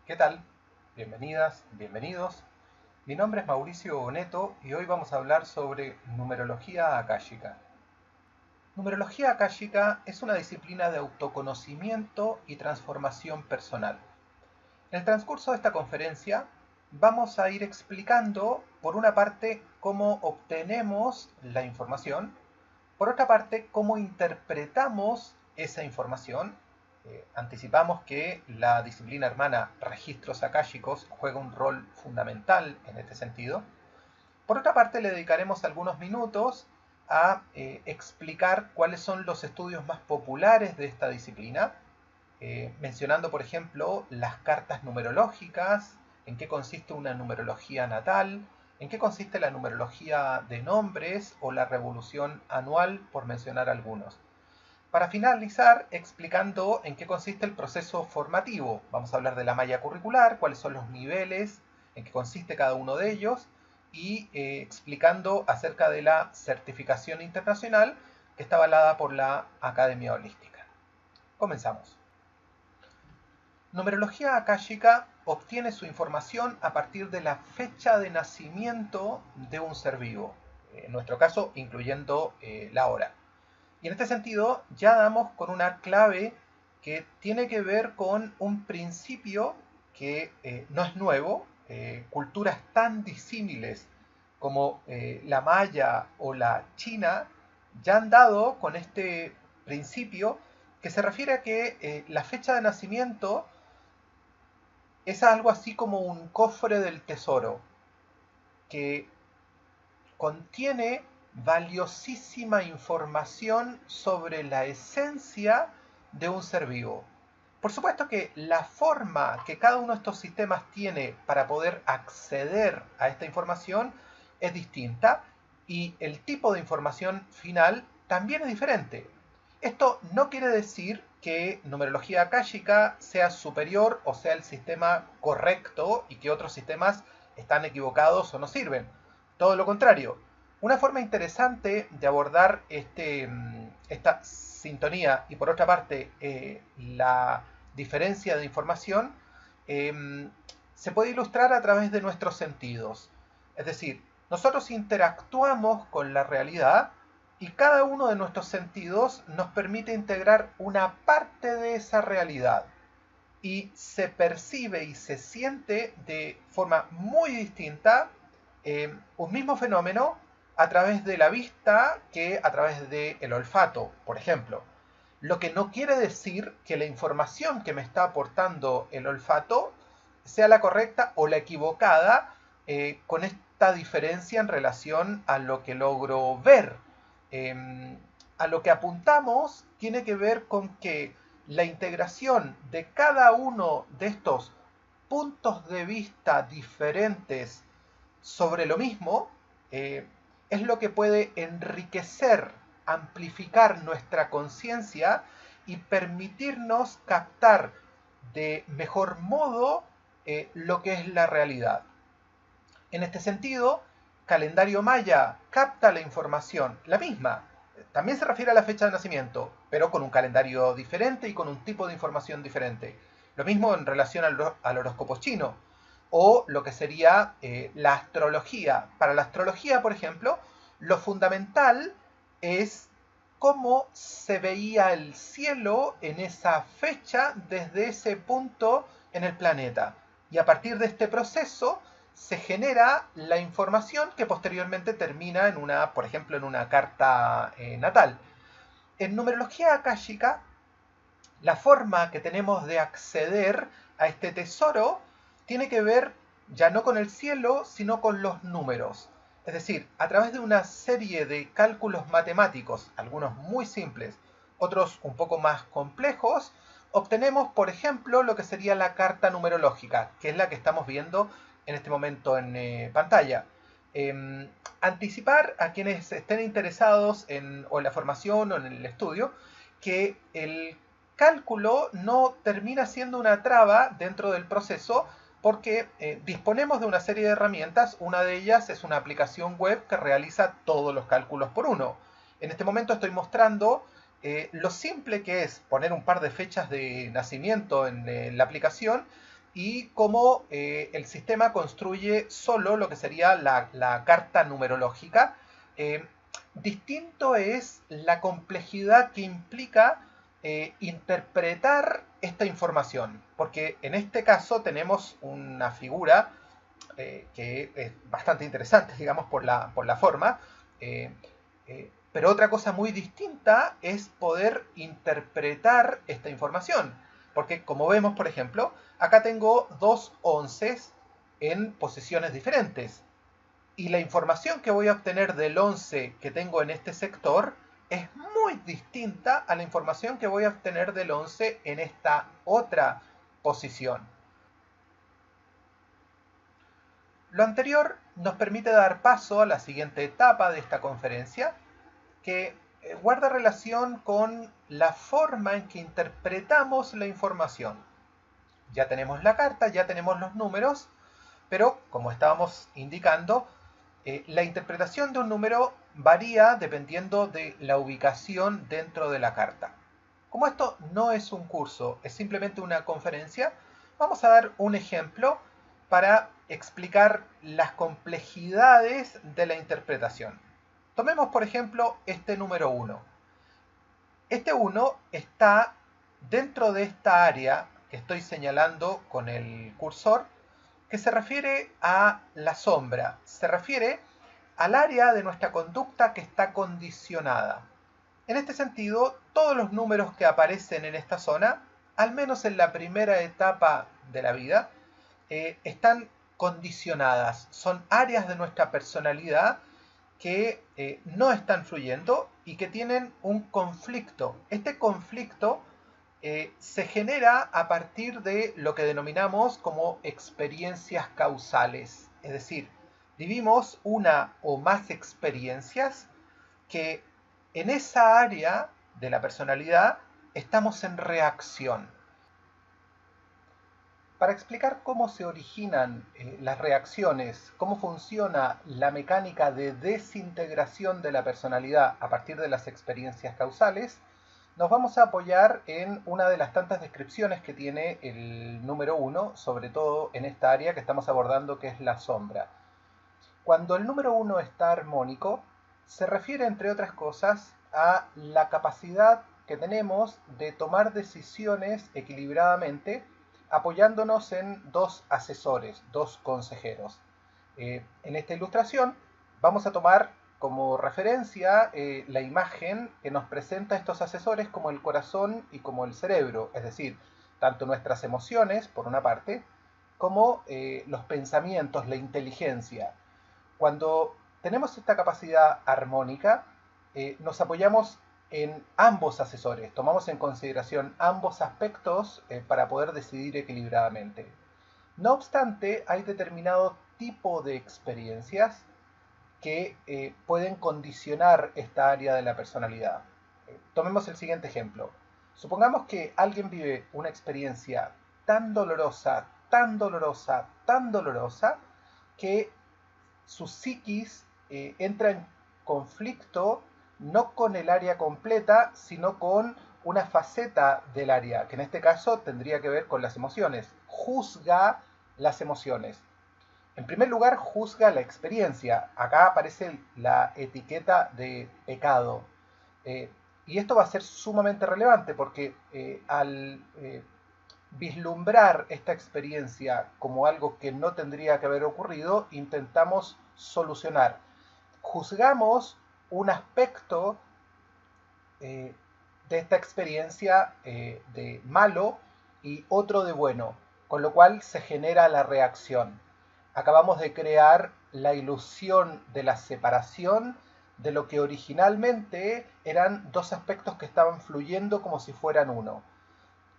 ¿Qué tal? Bienvenidas, bienvenidos. Mi nombre es Mauricio Boneto y hoy vamos a hablar sobre numerología akáshica. Numerología akáshica es una disciplina de autoconocimiento y transformación personal. En el transcurso de esta conferencia vamos a ir explicando, por una parte, cómo obtenemos la información, por otra parte, cómo interpretamos esa información. Anticipamos que la disciplina hermana registros akáshicos juega un rol fundamental en este sentido. Por otra parte, le dedicaremos algunos minutos a explicar cuáles son los estudios más populares de esta disciplina, mencionando, por ejemplo, las cartas numerológicas, en qué consiste una numerología natal, en qué consiste la numerología de nombres o la revolución anual, por mencionar algunos. Para finalizar, explicando en qué consiste el proceso formativo. Vamos a hablar de la malla curricular, cuáles son los niveles, en qué consiste cada uno de ellos, y explicando acerca de la certificación internacional que está avalada por la Academia Holística. Comenzamos. Numerología akáshica obtiene su información a partir de la fecha de nacimiento de un ser vivo, en nuestro caso incluyendo la hora. Y en este sentido ya damos con una clave que tiene que ver con un principio que no es nuevo. Culturas tan disímiles como la maya o la china ya han dado con este principio que se refiere a que la fecha de nacimiento es algo así como un cofre del tesoro que contiene valiosísima información sobre la esencia de un ser vivo. Por supuesto que la forma que cada uno de estos sistemas tiene para poder acceder a esta información es distinta y el tipo de información final también es diferente. Esto no quiere decir que numerología akáshica sea superior o sea el sistema correcto y que otros sistemas están equivocados o no sirven. Todo lo contrario. Una forma interesante de abordar esta sintonía y por otra parte la diferencia de información se puede ilustrar a través de nuestros sentidos. Es decir, nosotros interactuamos con la realidad y cada uno de nuestros sentidos nos permite integrar una parte de esa realidad y se percibe y se siente de forma muy distinta un mismo fenómeno a través de la vista que a través del olfato, por ejemplo. Lo que no quiere decir que la información que me está aportando el olfato sea la correcta o la equivocada con esta diferencia en relación a lo que logro ver. A lo que apuntamos tiene que ver con que la integración de cada uno de estos puntos de vista diferentes sobre lo mismo es lo que puede enriquecer, amplificar nuestra conciencia y permitirnos captar de mejor modo lo que es la realidad. En este sentido, calendario maya capta la información, la misma, también se refiere a la fecha de nacimiento, pero con un calendario diferente y con un tipo de información diferente. Lo mismo en relación al horóscopo chino o lo que sería la astrología. Para la astrología, por ejemplo, lo fundamental es cómo se veía el cielo en esa fecha desde ese punto en el planeta. Y a partir de este proceso se genera la información que posteriormente termina en una, por ejemplo, en una carta natal. En numerología akáshica, la forma que tenemos de acceder a este tesoro tiene que ver ya no con el cielo, sino con los números. Es decir, a través de una serie de cálculos matemáticos, algunos muy simples, otros un poco más complejos, obtenemos, por ejemplo, lo que sería la carta numerológica, que es la que estamos viendo en este momento en pantalla. Anticipar a quienes estén interesados o en la formación o en el estudio que el cálculo no termina siendo una traba dentro del proceso porque disponemos de una serie de herramientas. Una de ellas es una aplicación web que realiza todos los cálculos por uno. En este momento estoy mostrando lo simple que es poner un par de fechas de nacimiento en la aplicación y cómo el sistema construye solo lo que sería la carta numerológica. Distinto es la complejidad que implica interpretar esta información, porque en este caso tenemos una figura que es bastante interesante, digamos, por la forma, pero otra cosa muy distinta es poder interpretar esta información, porque como vemos, por ejemplo, acá tengo dos onces en posiciones diferentes, y la información que voy a obtener del 11 que tengo en este sector es muy distinta a la información que voy a obtener del 11 en esta otra posición. Lo anterior nos permite dar paso a la siguiente etapa de esta conferencia, que guarda relación con la forma en que interpretamos la información. Ya tenemos la carta, ya tenemos los números, pero como estábamos indicando, la interpretación de un número varía dependiendo de la ubicación dentro de la carta. Como esto no es un curso, es simplemente una conferencia, vamos a dar un ejemplo para explicar las complejidades de la interpretación. Tomemos, por ejemplo, este número 1. Este 1 está dentro de esta área que estoy señalando con el cursor, que se refiere a la sombra, se refiere al área de nuestra conducta que está condicionada. En este sentido, todos los números que aparecen en esta zona, al menos en la primera etapa de la vida, están condicionadas, son áreas de nuestra personalidad que no están fluyendo y que tienen un conflicto. Este conflicto se genera a partir de lo que denominamos como experiencias causales. Es decir, vivimos una o más experiencias que en esa área de la personalidad estamos en reacción. Para explicar cómo se originan las reacciones, cómo funciona la mecánica de desintegración de la personalidad a partir de las experiencias causales, nos vamos a apoyar en una de las tantas descripciones que tiene el número 1, sobre todo en esta área que estamos abordando, que es la sombra. Cuando el número 1 está armónico, se refiere, entre otras cosas, a la capacidad que tenemos de tomar decisiones equilibradamente, apoyándonos en dos asesores, dos consejeros. En esta ilustración vamos a tomar como referencia la imagen que nos presenta estos asesores como el corazón y como el cerebro, es decir, tanto nuestras emociones, por una parte, como los pensamientos, la inteligencia. Cuando tenemos esta capacidad armónica, nos apoyamos en ambos asesores, tomamos en consideración ambos aspectos para poder decidir equilibradamente. No obstante, hay determinado tipo de experiencias que pueden condicionar esta área de la personalidad. Tomemos el siguiente ejemplo. Supongamos que alguien vive una experiencia tan dolorosa, tan dolorosa, tan dolorosa, que su psiquis entra en conflicto no con el área completa, sino con una faceta del área, que en este caso tendría que ver con las emociones. Juzga las emociones. En primer lugar, juzga la experiencia. Acá aparece la etiqueta de pecado. Y esto va a ser sumamente relevante porque al vislumbrar esta experiencia como algo que no tendría que haber ocurrido, intentamos solucionar. Juzgamos un aspecto de esta experiencia de malo y otro de bueno, con lo cual se genera la reacción. Acabamos de crear la ilusión de la separación de lo que originalmente eran dos aspectos que estaban fluyendo como si fueran uno.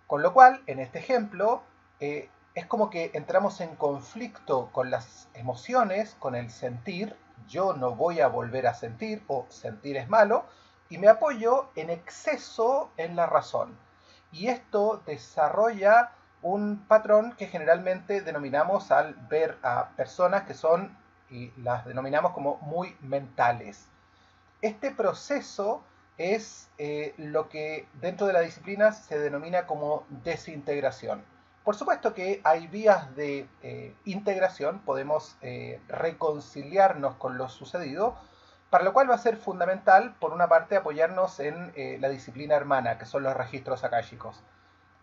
Con lo cual, en este ejemplo, es como que entramos en conflicto con las emociones, con el sentir. Yo no voy a volver a sentir, o sentir es malo, y me apoyo en exceso en la razón. Y esto desarrolla un patrón que generalmente denominamos al ver a personas que son, y las denominamos como muy mentales. Este proceso es lo que dentro de la disciplina se denomina como desintegración. Por supuesto que hay vías de integración, podemos reconciliarnos con lo sucedido, para lo cual va a ser fundamental, por una parte, apoyarnos en la disciplina hermana, que son los registros akáshicos.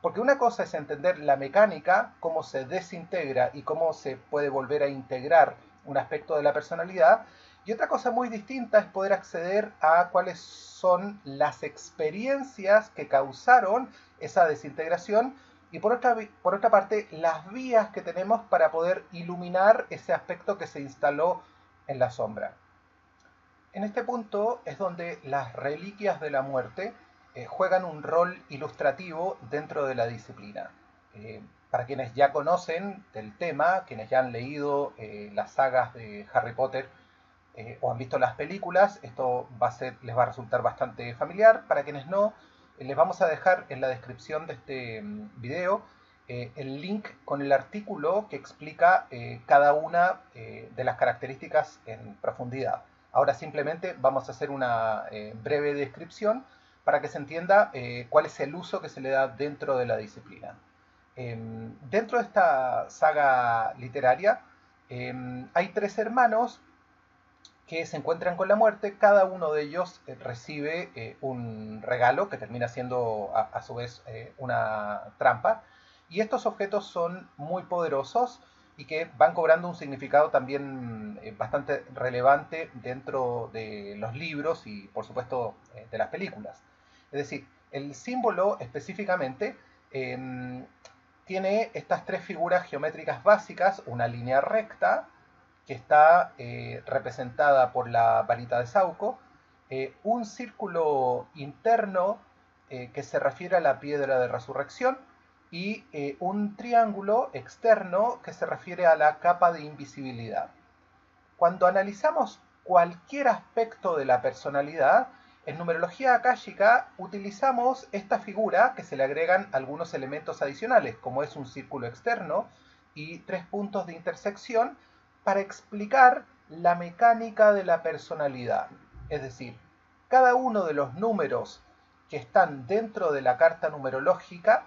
Porque una cosa es entender la mecánica, cómo se desintegra y cómo se puede volver a integrar un aspecto de la personalidad, y otra cosa muy distinta es poder acceder a cuáles son las experiencias que causaron esa desintegración y por otra parte las vías que tenemos para poder iluminar ese aspecto que se instaló en la sombra. En este punto es donde las reliquias de la muerte juegan un rol ilustrativo dentro de la disciplina. Para quienes ya conocen del tema, quienes ya han leído las sagas de Harry Potter o han visto las películas, esto les va a resultar bastante familiar. Para quienes no, les vamos a dejar en la descripción de este video el link con el artículo que explica cada una de las características en profundidad. Ahora simplemente vamos a hacer una breve descripción para que se entienda cuál es el uso que se le da dentro de la disciplina. Dentro de esta saga literaria hay tres hermanos que se encuentran con la muerte. Cada uno de ellos recibe un regalo que termina siendo a su vez una trampa, y estos objetos son muy poderosos y que van cobrando un significado también bastante relevante dentro de los libros y por supuesto de las películas. Es decir, el símbolo específicamente tiene estas tres figuras geométricas básicas: una línea recta que está representada por la varita de Sauco, un círculo interno que se refiere a la piedra de resurrección, y un triángulo externo que se refiere a la capa de invisibilidad. Cuando analizamos cualquier aspecto de la personalidad, en numerología akáshica utilizamos esta figura que se le agregan algunos elementos adicionales, como es un círculo externo y tres puntos de intersección, para explicar la mecánica de la personalidad. Es decir, cada uno de los números que están dentro de la carta numerológica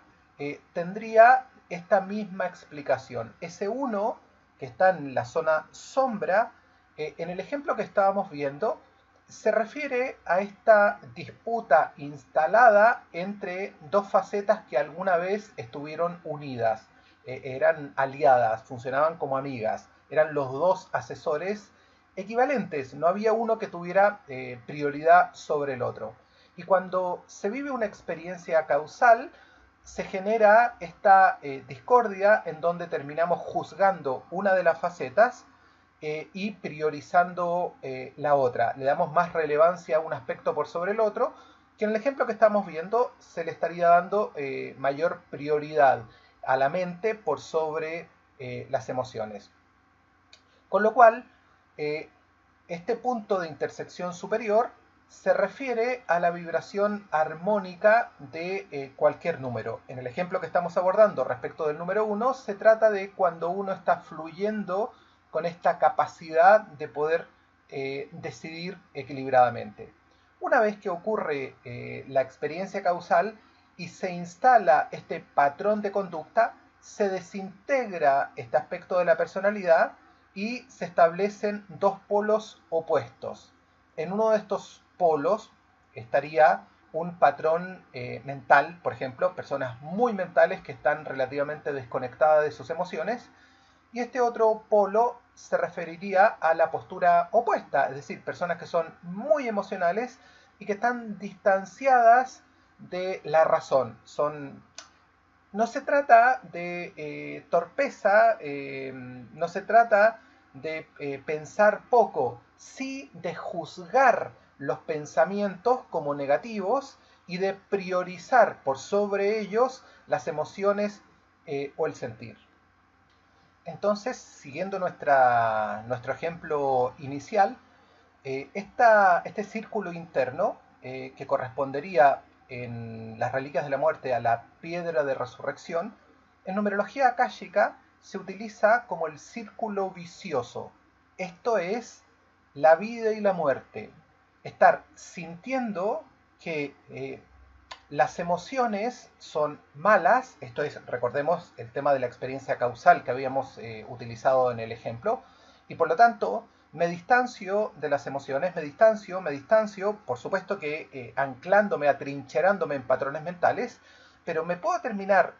tendría esta misma explicación. Ese 1 que está en la zona sombra, en el ejemplo que estábamos viendo, se refiere a esta disputa instalada entre dos facetas que alguna vez estuvieron unidas, eran aliadas, funcionaban como amigas, eran los dos asesores equivalentes, no había uno que tuviera prioridad sobre el otro. Y cuando se vive una experiencia causal, se genera esta discordia en donde terminamos juzgando una de las facetas y priorizando la otra. Le damos más relevancia a un aspecto por sobre el otro, que en el ejemplo que estamos viendo se le estaría dando mayor prioridad a la mente por sobre las emociones. Con lo cual, este punto de intersección superior se refiere a la vibración armónica de cualquier número. En el ejemplo que estamos abordando respecto del número 1, se trata de cuando uno está fluyendo con esta capacidad de poder decidir equilibradamente. Una vez que ocurre la experiencia causal y se instala este patrón de conducta, se desintegra este aspecto de la personalidad y se establecen dos polos opuestos. En uno de estos polos estaría un patrón mental, por ejemplo, personas muy mentales que están relativamente desconectadas de sus emociones, y este otro polo se referiría a la postura opuesta, es decir, personas que son muy emocionales y que están distanciadas de la razón. No se trata de torpeza, no se trata de pensar poco, sí de juzgar los pensamientos como negativos y de priorizar por sobre ellos las emociones o el sentir. Entonces, siguiendo nuestro ejemplo inicial, este círculo interno, que correspondería en las reliquias de la muerte a la piedra de resurrección, en numerología akáshica se utiliza como el círculo vicioso. Esto es la vida y la muerte. Estar sintiendo que Las emociones son malas, esto es, recordemos el tema de la experiencia causal que habíamos utilizado en el ejemplo, y por lo tanto me distancio de las emociones, me distancio, por supuesto que anclándome, atrincherándome en patrones mentales, pero me puedo terminar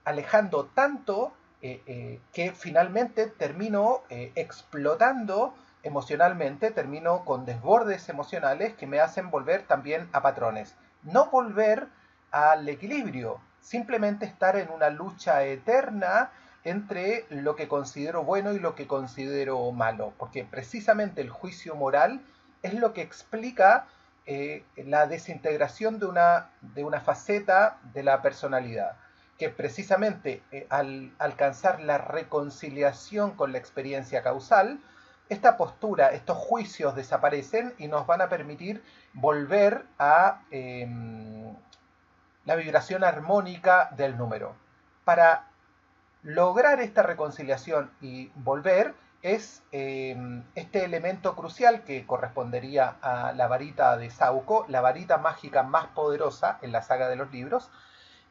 alejando tanto que finalmente termino explotando emocionalmente, termino con desbordes emocionales que me hacen volver también a patrones. No volver al equilibrio, simplemente estar en una lucha eterna entre lo que considero bueno y lo que considero malo, porque precisamente el juicio moral es lo que explica la desintegración de una faceta de la personalidad, que precisamente al alcanzar la reconciliación con la experiencia causal, esta postura, estos juicios desaparecen y nos van a permitir volver a la vibración armónica del número. Para lograr esta reconciliación y volver es este elemento crucial que correspondería a la varita de Sauco, la varita mágica más poderosa en la saga de los libros,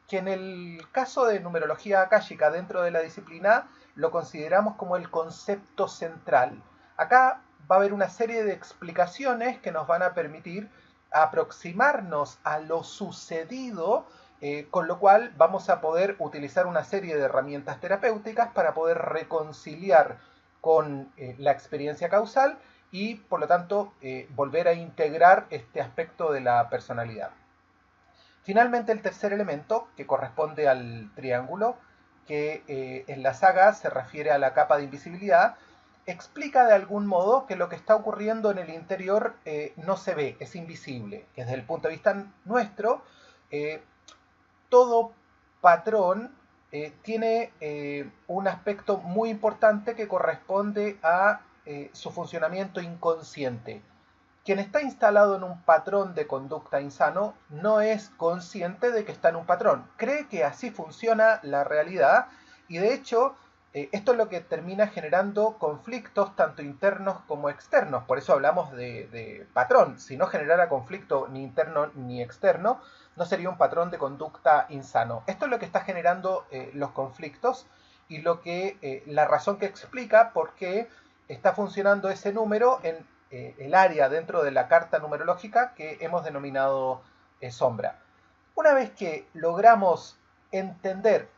que en el caso de numerología akáshica dentro de la disciplina lo consideramos como el concepto central. Acá va a haber una serie de explicaciones que nos van a permitir aproximarnos a lo sucedido, con lo cual vamos a poder utilizar una serie de herramientas terapéuticas para poder reconciliar con la experiencia causal y por lo tanto volver a integrar este aspecto de la personalidad. Finalmente el tercer elemento, que corresponde al triángulo, que en la saga se refiere a la capa de invisibilidad, explica de algún modo que lo que está ocurriendo en el interior no se ve, es invisible. Que desde el punto de vista nuestro, todo patrón tiene un aspecto muy importante que corresponde a su funcionamiento inconsciente. Quien está instalado en un patrón de conducta insano no es consciente de que está en un patrón. Cree que así funciona la realidad y de hecho esto es lo que termina generando conflictos tanto internos como externos. Por eso hablamos de patrón. Si no generara conflicto ni interno ni externo, no sería un patrón de conducta insano. Esto es lo que está generando los conflictos y la razón que explica por qué está funcionando ese número en el área dentro de la carta numerológica que hemos denominado sombra. Una vez que logramos entender,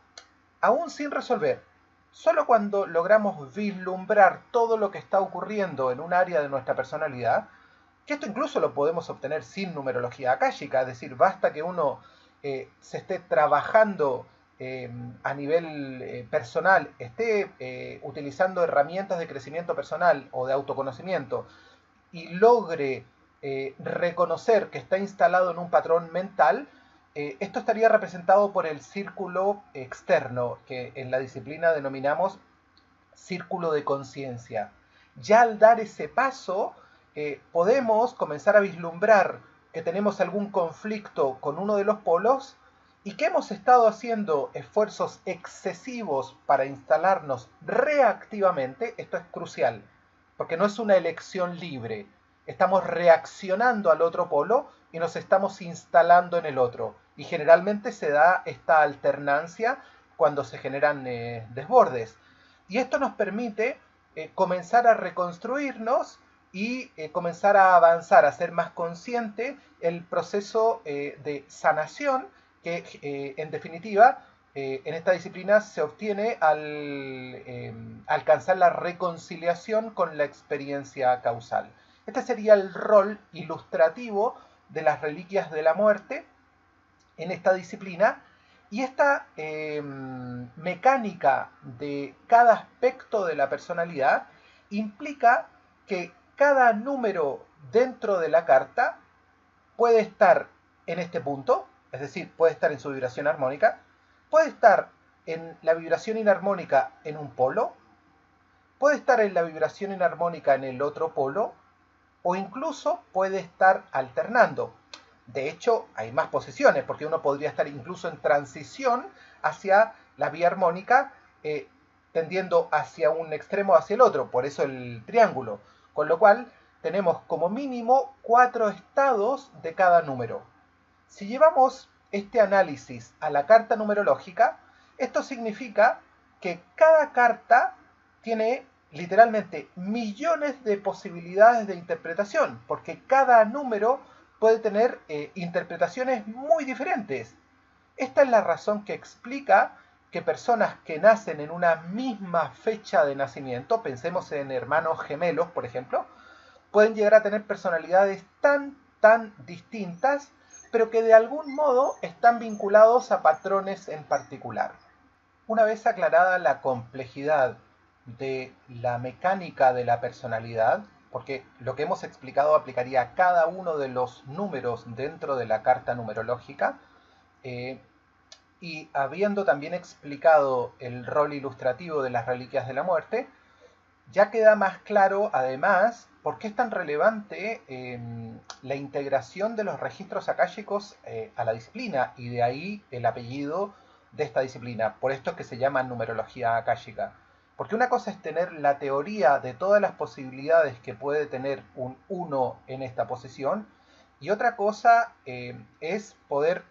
aún sin resolver, solo cuando logramos vislumbrar todo lo que está ocurriendo en un área de nuestra personalidad, que esto incluso lo podemos obtener sin numerología akáshica, es decir, basta que uno se esté trabajando a nivel personal, esté utilizando herramientas de crecimiento personal o de autoconocimiento, y logre reconocer que está instalado en un patrón mental, esto estaría representado por el círculo externo, que en la disciplina denominamos círculo de conciencia. Ya al dar ese paso, podemos comenzar a vislumbrar que tenemos algún conflicto con uno de los polos y que hemos estado haciendo esfuerzos excesivos para instalarnos reactivamente. Esto es crucial, porque no es una elección libre. Estamos reaccionando al otro polo y nos estamos instalando en el otro. Y generalmente se da esta alternancia cuando se generan desbordes. Y esto nos permite comenzar a reconstruirnos y comenzar a avanzar, a ser más consciente el proceso de sanación que en definitiva en esta disciplina se obtiene al alcanzar la reconciliación con la experiencia causal. Este sería el rol ilustrativo de las reliquias de la muerte en esta disciplina, y esta mecánica de cada aspecto de la personalidad implica que cada número dentro de la carta puede estar en este punto, es decir, puede estar en su vibración armónica, puede estar en la vibración inarmónica en un polo, puede estar en la vibración inarmónica en el otro polo, o incluso puede estar alternando. De hecho, hay más posiciones, porque uno podría estar incluso en transición hacia la vía armónica, tendiendo hacia un extremo o hacia el otro, por eso el triángulo. Con lo cual, tenemos como mínimo 4 estados de cada número. Si llevamos este análisis a la carta numerológica, esto significa que cada carta tiene literalmente millones de posibilidades de interpretación, porque cada número puede tener interpretaciones muy diferentes. Esta es la razón que explica que personas que nacen en una misma fecha de nacimiento, pensemos en hermanos gemelos, por ejemplo, pueden llegar a tener personalidades tan distintas, pero que de algún modo están vinculados a patrones en particular. Una vez aclarada la complejidad de la mecánica de la personalidad, porque lo que hemos explicado aplicaría a cada uno de los números dentro de la carta numerológica, y habiendo también explicado el rol ilustrativo de las reliquias de la muerte, ya queda más claro, además, por qué es tan relevante la integración de los registros akáshicos a la disciplina, y de ahí el apellido de esta disciplina. Por esto es que se llama numerología akáshica. Porque una cosa es tener la teoría de todas las posibilidades que puede tener un 1 en esta posición, y otra cosa es poder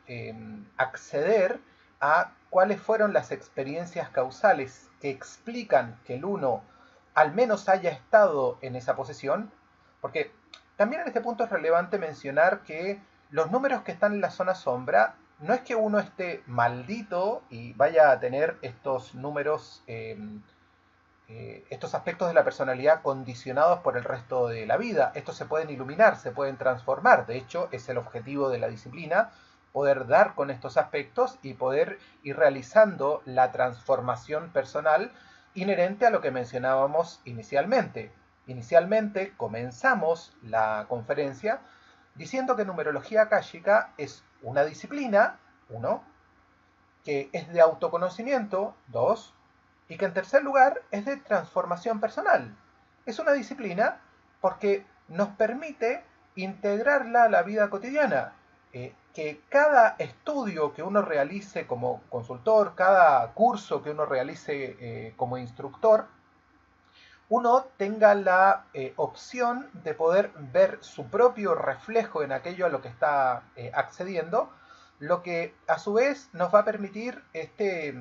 acceder a cuáles fueron las experiencias causales que explican que el 1 al menos haya estado en esa posición, porque también en este punto es relevante mencionar que los números que están en la zona sombra, no es que uno esté maldito y vaya a tener estos números, estos aspectos de la personalidad condicionados por el resto de la vida. Estos se pueden iluminar, se pueden transformar. De hecho, es el objetivo de la disciplina, poder dar con estos aspectos y poder ir realizando la transformación personal inherente a lo que mencionábamos inicialmente. Inicialmente comenzamos la conferencia diciendo que numerología akáshica es una disciplina, 1, que es de autoconocimiento, 2, y que en tercer lugar es de transformación personal. Es una disciplina porque nos permite integrarla a la vida cotidiana, que cada estudio que uno realice como consultor, cada curso que uno realice como instructor, uno tenga la opción de poder ver su propio reflejo en aquello a lo que está accediendo, lo que a su vez nos va a permitir este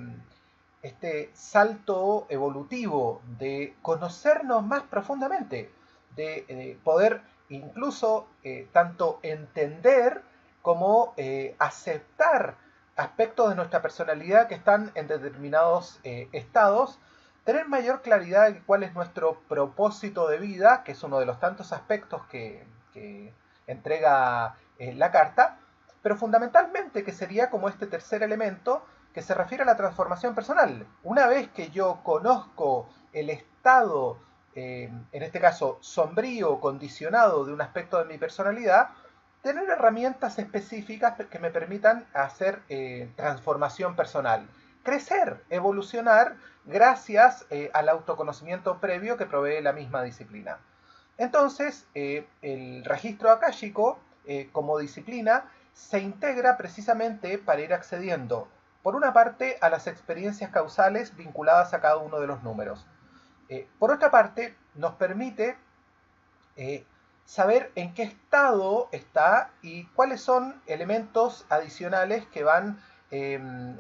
salto evolutivo de conocernos más profundamente, de poder incluso tanto entender como aceptar aspectos de nuestra personalidad que están en determinados estados, tener mayor claridad de cuál es nuestro propósito de vida, que es uno de los tantos aspectos que entrega la carta, pero fundamentalmente que sería como este tercer elemento que se refiere a la transformación personal. Una vez que yo conozco el estado, en este caso sombrío, condicionado de un aspecto de mi personalidad, tener herramientas específicas que me permitan hacer transformación personal, crecer, evolucionar gracias al autoconocimiento previo que provee la misma disciplina. Entonces, el registro akáshico como disciplina se integra precisamente para ir accediendo, por una parte, a las experiencias causales vinculadas a cada uno de los números. Por otra parte, nos permite saber en qué estado está y cuáles son elementos adicionales que van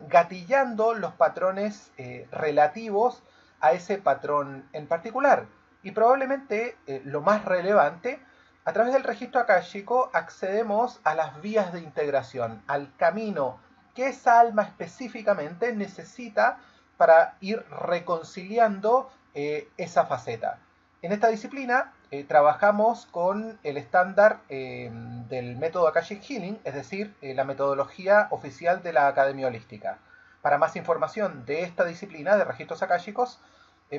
gatillando los patrones relativos a ese patrón en particular. Y probablemente lo más relevante, a través del registro akáshico accedemos a las vías de integración, al camino que esa alma específicamente necesita para ir reconciliando esa faceta. En esta disciplina trabajamos con el estándar del método Akashic Healing, es decir, la metodología oficial de la Academia Holística. Para más información de esta disciplina de registros akáshicos,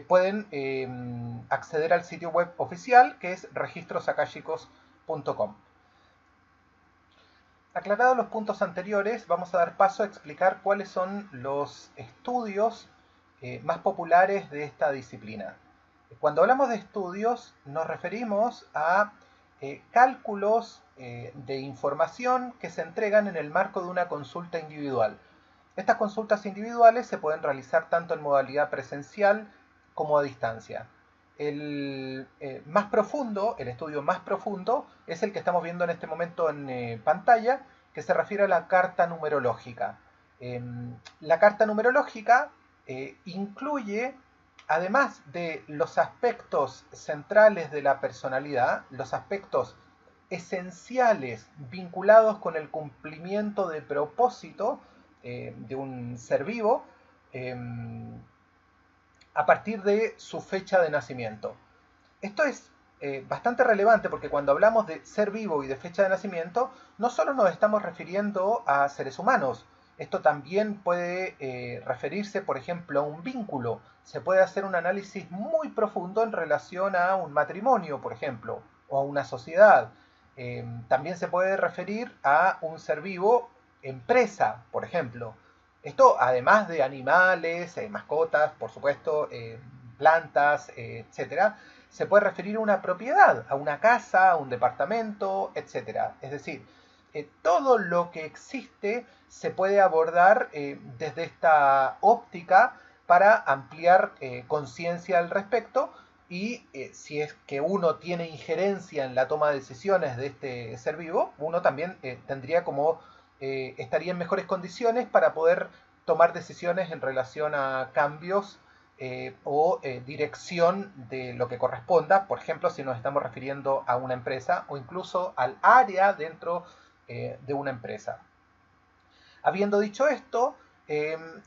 pueden acceder al sitio web oficial, que es registrosakashicos.com. Aclarados los puntos anteriores, vamos a dar paso a explicar cuáles son los estudios más populares de esta disciplina. Cuando hablamos de estudios, nos referimos a cálculos de información que se entregan en el marco de una consulta individual. Estas consultas individuales se pueden realizar tanto en modalidad presencial como a distancia. El más profundo, el estudio más profundo, es el que estamos viendo en este momento en pantalla, que se refiere a la carta numerológica. La carta numerológica incluye, además de los aspectos centrales de la personalidad, los aspectos esenciales vinculados con el cumplimiento de propósito de un ser vivo a partir de su fecha de nacimiento. Esto es bastante relevante porque cuando hablamos de ser vivo y de fecha de nacimiento, no solo nos estamos refiriendo a seres humanos, esto también puede referirse, por ejemplo, a un vínculo. Se puede hacer un análisis muy profundo en relación a un matrimonio, por ejemplo, o a una sociedad. También se puede referir a un ser vivo, empresa, por ejemplo. Esto además de animales, mascotas, por supuesto, plantas, etcétera, se puede referir a una propiedad, a una casa, a un departamento, etcétera. Es decir, todo lo que existe se puede abordar desde esta óptica para ampliar conciencia al respecto y si es que uno tiene injerencia en la toma de decisiones de este ser vivo, uno también tendría como estaría en mejores condiciones para poder tomar decisiones en relación a cambios o dirección de lo que corresponda, por ejemplo, si nos estamos refiriendo a una empresa o incluso al área dentro de una empresa. Habiendo dicho esto,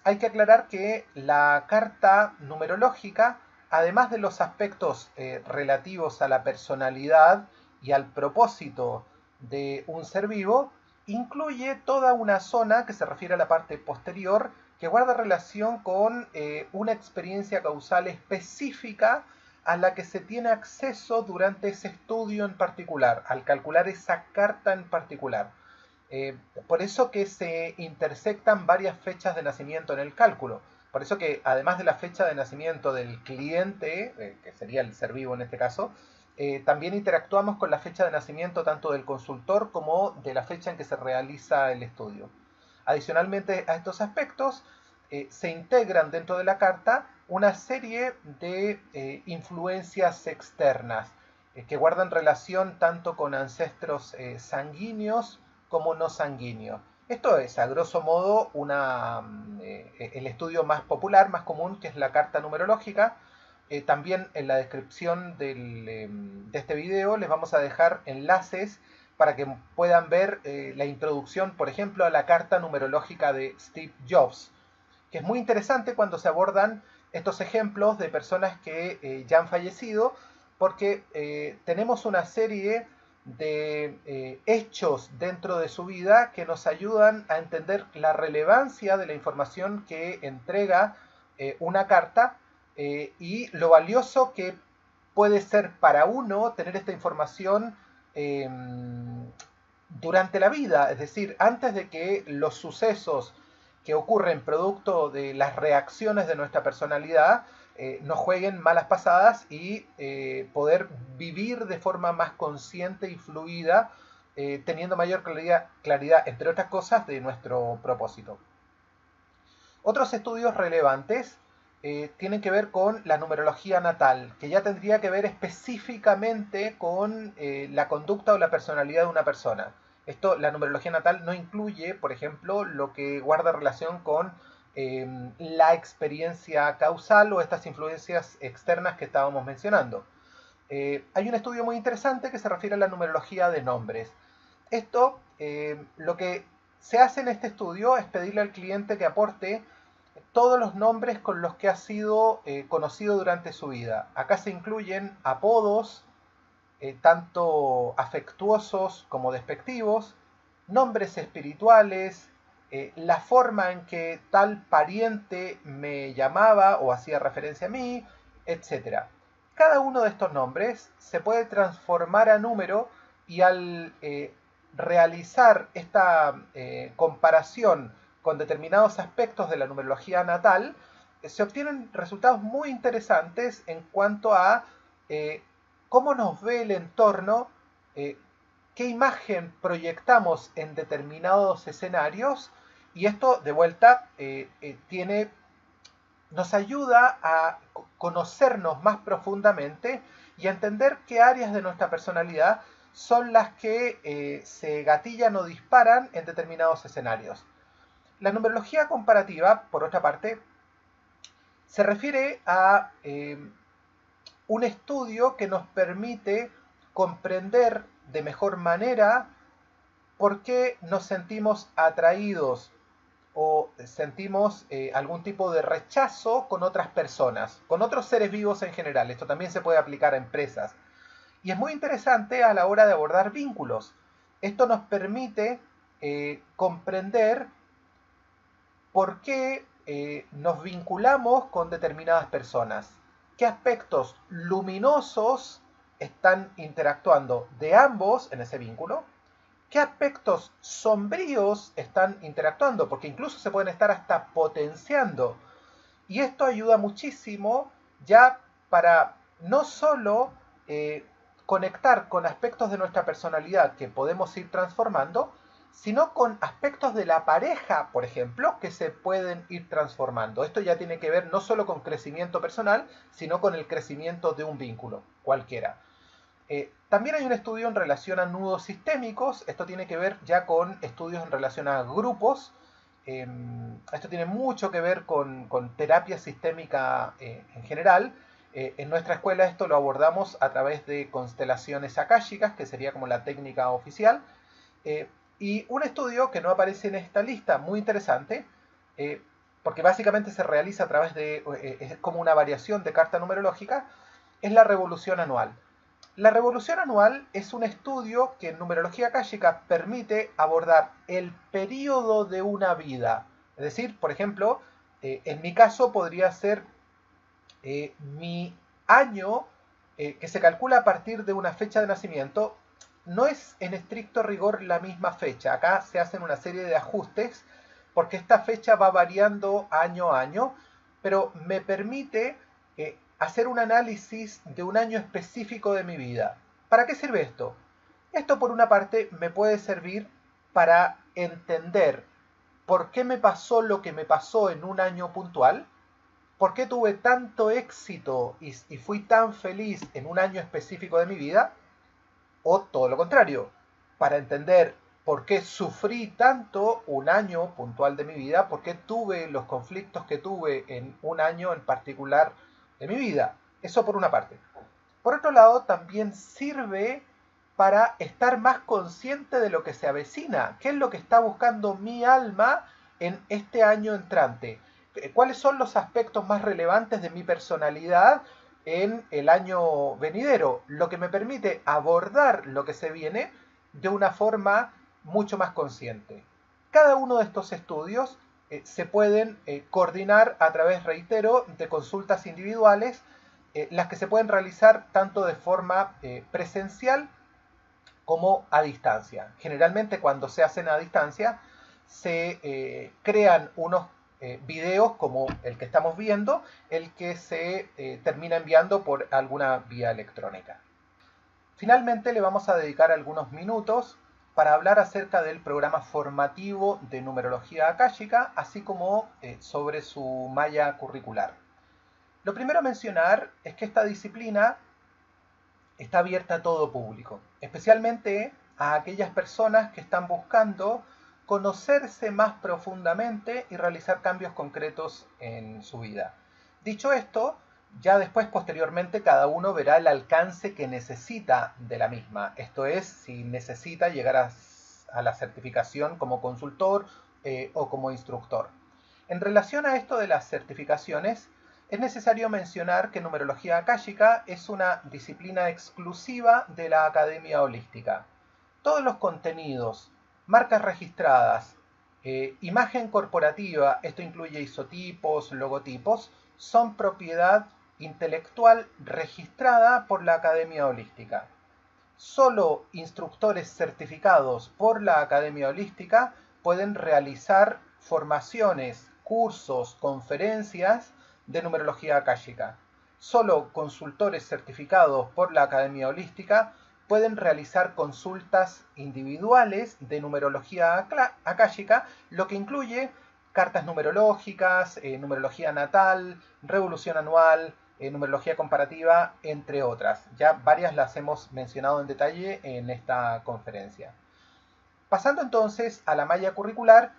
hay que aclarar que la carta numerológica, además de los aspectos relativos a la personalidad y al propósito de un ser vivo, incluye toda una zona que se refiere a la parte posterior que guarda relación con una experiencia causal específica a la que se tiene acceso durante ese estudio en particular, al calcular esa carta en particular. Por eso que se intersectan varias fechas de nacimiento en el cálculo. Por eso que además de la fecha de nacimiento del cliente, que sería el ser vivo en este caso, también interactuamos con la fecha de nacimiento tanto del consultor como de la fecha en que se realiza el estudio. Adicionalmente a estos aspectos, se integran dentro de la carta una serie de influencias externas que guardan relación tanto con ancestros sanguíneos como no sanguíneos. Esto es, a grosso modo, el estudio más popular, más común, que es la carta numerológica. También en la descripción de este video les vamos a dejar enlaces para que puedan ver la introducción, por ejemplo, a la carta numerológica de Steve Jobs, que es muy interesante cuando se abordan estos ejemplos de personas que ya han fallecido, porque tenemos una serie de hechos dentro de su vida que nos ayudan a entender la relevancia de la información que entrega una carta y lo valioso que puede ser para uno tener esta información durante la vida, es decir, antes de que los sucesos que ocurren producto de las reacciones de nuestra personalidad nos jueguen malas pasadas y poder vivir de forma más consciente y fluida, teniendo mayor claridad, entre otras cosas, de nuestro propósito. Otros estudios relevantes tienen que ver con la numerología natal, que ya tendría que ver específicamente con la conducta o la personalidad de una persona. La numerología natal no incluye, por ejemplo, lo que guarda relación con la experiencia causal o estas influencias externas que estábamos mencionando. Hay un estudio muy interesante que se refiere a la numerología de nombres. Lo que se hace en este estudio es pedirle al cliente que aporte todos los nombres con los que ha sido conocido durante su vida. Acá se incluyen apodos, tanto afectuosos como despectivos, nombres espirituales, la forma en que tal pariente me llamaba o hacía referencia a mí, etc. Cada uno de estos nombres se puede transformar a número y al realizar esta comparación con determinados aspectos de la numerología natal, se obtienen resultados muy interesantes en cuanto a cómo nos ve el entorno, qué imagen proyectamos en determinados escenarios, y esto de vuelta nos ayuda a conocernos más profundamente y a entender qué áreas de nuestra personalidad son las que se gatillan o disparan en determinados escenarios. La numerología comparativa, por otra parte, se refiere a un estudio que nos permite comprender de mejor manera por qué nos sentimos atraídos o sentimos algún tipo de rechazo con otras personas, con otros seres vivos en general. Esto también se puede aplicar a empresas. Y es muy interesante a la hora de abordar vínculos. Esto nos permite comprender por qué nos vinculamos con determinadas personas. ¿Qué aspectos luminosos están interactuando de ambos en ese vínculo? ¿Qué aspectos sombríos están interactuando? Porque incluso se pueden estar hasta potenciando. Y esto ayuda muchísimo ya para no solo conectar con aspectos de nuestra personalidad que podemos ir transformando, sino con aspectos de la pareja, por ejemplo, que se pueden ir transformando. Esto ya tiene que ver no solo con crecimiento personal, sino con el crecimiento de un vínculo, cualquiera. También hay un estudio en relación a nudos sistémicos. Esto tiene que ver ya con estudios en relación a grupos. Esto tiene mucho que ver con terapia sistémica en general. En nuestra escuela esto lo abordamos a través de constelaciones akáshicas, que sería como la técnica oficial. Y un estudio que no aparece en esta lista, muy interesante, porque básicamente se realiza a través de, es como una variación de carta numerológica, es la revolución anual. La revolución anual es un estudio que en numerología akáshica permite abordar el periodo de una vida. Es decir, por ejemplo, en mi caso podría ser mi año, que se calcula a partir de una fecha de nacimiento. No es en estricto rigor la misma fecha. Acá se hacen una serie de ajustes porque esta fecha va variando año a año, pero me permite hacer un análisis de un año específico de mi vida. ¿Para qué sirve esto? Esto por una parte me puede servir para entender por qué me pasó lo que me pasó en un año puntual, por qué tuve tanto éxito y fui tan feliz en un año específico de mi vida, o todo lo contrario, para entender por qué sufrí tanto un año puntual de mi vida, por qué tuve los conflictos que tuve en un año en particular de mi vida. Eso por una parte. Por otro lado, también sirve para estar más consciente de lo que se avecina, qué es lo que está buscando mi alma en este año entrante, cuáles son los aspectos más relevantes de mi personalidad en el año venidero, lo que me permite abordar lo que se viene de una forma mucho más consciente. Cada uno de estos estudios se pueden coordinar a través, reitero, de consultas individuales, las que se pueden realizar tanto de forma presencial como a distancia. Generalmente cuando se hacen a distancia se crean unos videos como el que estamos viendo, el que se termina enviando por alguna vía electrónica. Finalmente le vamos a dedicar algunos minutos para hablar acerca del programa formativo de numerología akáshica, así como sobre su malla curricular. Lo primero a mencionar es que esta disciplina está abierta a todo público, especialmente a aquellas personas que están buscando conocerse más profundamente y realizar cambios concretos en su vida. Dicho esto, ya después, posteriormente, cada uno verá el alcance que necesita de la misma. Esto es, si necesita llegar a la certificación como consultor o como instructor. En relación a esto de las certificaciones, es necesario mencionar que numerología akáshica es una disciplina exclusiva de la Academia Holística. Todos los contenidos, marcas registradas, imagen corporativa, esto incluye isotipos, logotipos, son propiedad intelectual registrada por la Academia Holística. Solo instructores certificados por la Academia Holística pueden realizar formaciones, cursos, conferencias de numerología akáshica. Solo consultores certificados por la Academia Holística pueden realizar consultas individuales de numerología akáshica, lo que incluye cartas numerológicas, numerología natal, revolución anual, numerología comparativa, entre otras. Ya varias las hemos mencionado en detalle en esta conferencia. Pasando entonces a la malla curricular,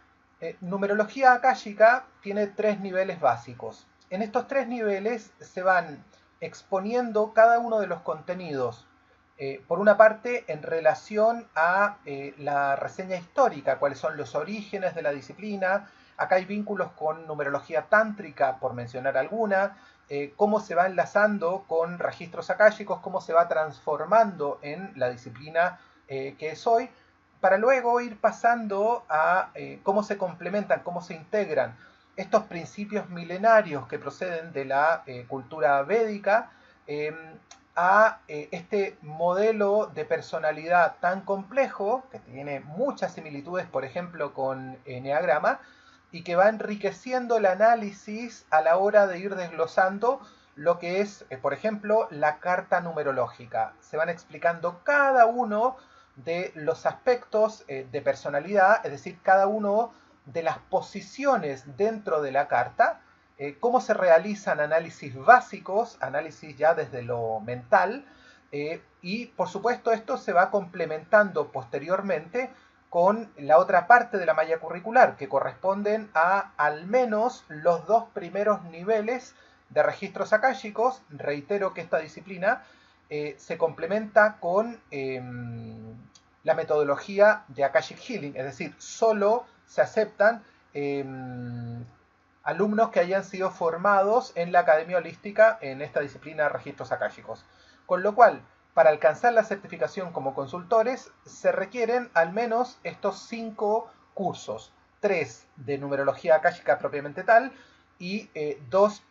numerología akáshica tiene 3 niveles básicos. En estos 3 niveles se van exponiendo cada uno de los contenidos, por una parte en relación a la reseña histórica, cuáles son los orígenes de la disciplina. Acá hay vínculos con numerología tántrica, por mencionar alguna, cómo se va enlazando con registros akáshicos, cómo se va transformando en la disciplina que es hoy, para luego ir pasando a cómo se complementan, cómo se integran estos principios milenarios que proceden de la cultura védica a este modelo de personalidad tan complejo, que tiene muchas similitudes, por ejemplo, con Eneagrama, y que va enriqueciendo el análisis a la hora de ir desglosando lo que es, por ejemplo, la carta numerológica. Se van explicando cada uno de los aspectos de personalidad, es decir, cada uno de las posiciones dentro de la carta, cómo se realizan análisis básicos, análisis ya desde lo mental, y por supuesto esto se va complementando posteriormente con la otra parte de la malla curricular, que corresponden a al menos los 2 primeros niveles de registros akáshicos. Reitero que esta disciplina se complementa con la metodología de Akashic Healing, es decir, solo se aceptan alumnos que hayan sido formados en la Academia Holística en esta disciplina de registros akáshicos. Con lo cual, para alcanzar la certificación como consultores, se requieren al menos estos 5 cursos, 3 de numerología akáshica propiamente tal y 2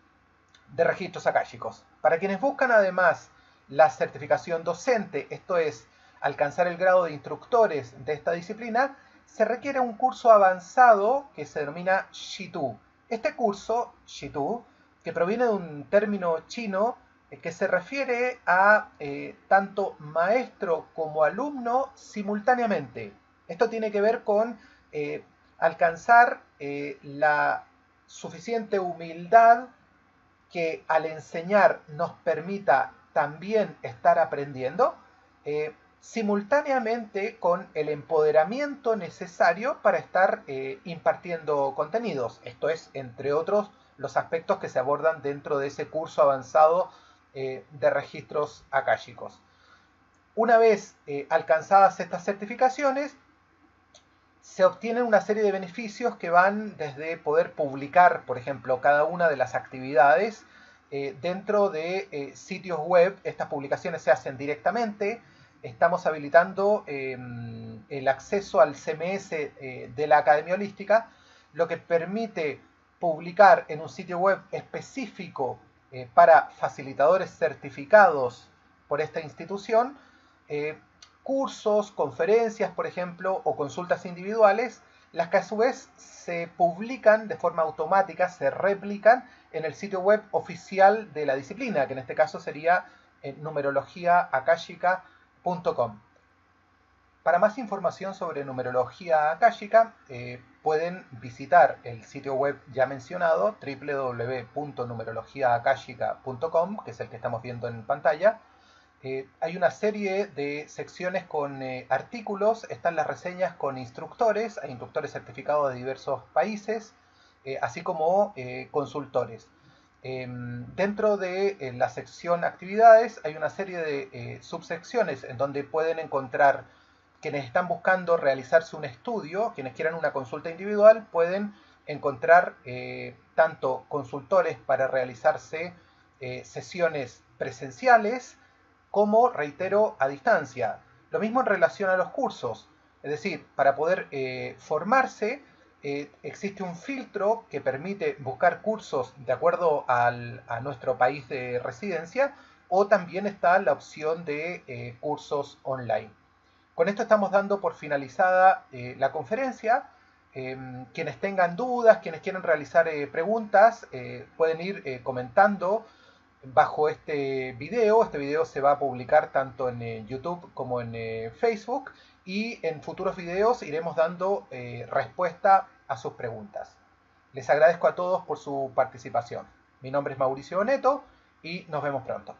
de registros akáshicos. Para quienes buscan además la certificación docente, esto es, alcanzar el grado de instructores de esta disciplina, se requiere un curso avanzado que se denomina Shitu. Este curso, Shitu, que proviene de un término chino que se refiere a tanto maestro como alumno simultáneamente. Esto tiene que ver con alcanzar la suficiente humildad que al enseñar nos permita también estar aprendiendo, simultáneamente con el empoderamiento necesario para estar impartiendo contenidos. Esto es, entre otros, los aspectos que se abordan dentro de ese curso avanzado de registros akáshicos. Una vez alcanzadas estas certificaciones, se obtienen una serie de beneficios que van desde poder publicar, por ejemplo, cada una de las actividades dentro de sitios web. Estas publicaciones se hacen directamente. Estamos habilitando el acceso al CMS de la Academia Holística, lo que permite publicar en un sitio web específico para facilitadores certificados por esta institución, cursos, conferencias, por ejemplo, o consultas individuales, las que a su vez se publican de forma automática, se replican en el sitio web oficial de la disciplina, que en este caso sería numerologiaakáshica.com. Para más información sobre numerología akáshica, pueden visitar el sitio web ya mencionado, www.numerologiaakáshica.com, que es el que estamos viendo en pantalla. Hay una serie de secciones con artículos, están las reseñas con instructores, hay instructores certificados de diversos países, así como consultores. Dentro de la sección actividades hay una serie de subsecciones en donde pueden encontrar quienes están buscando realizarse un estudio, quienes quieran una consulta individual, pueden encontrar tanto consultores para realizarse sesiones presenciales, como, reitero, a distancia. Lo mismo en relación a los cursos. Es decir, para poder formarse, existe un filtro que permite buscar cursos de acuerdo a nuestro país de residencia, o también está la opción de cursos online. Con esto estamos dando por finalizada la conferencia. Quienes tengan dudas, quienes quieran realizar preguntas, pueden ir comentando bajo este video. Este video se va a publicar tanto en YouTube como en Facebook, y en futuros videos iremos dando respuesta a sus preguntas. Les agradezco a todos por su participación. Mi nombre es Mauricio Boneto y nos vemos pronto.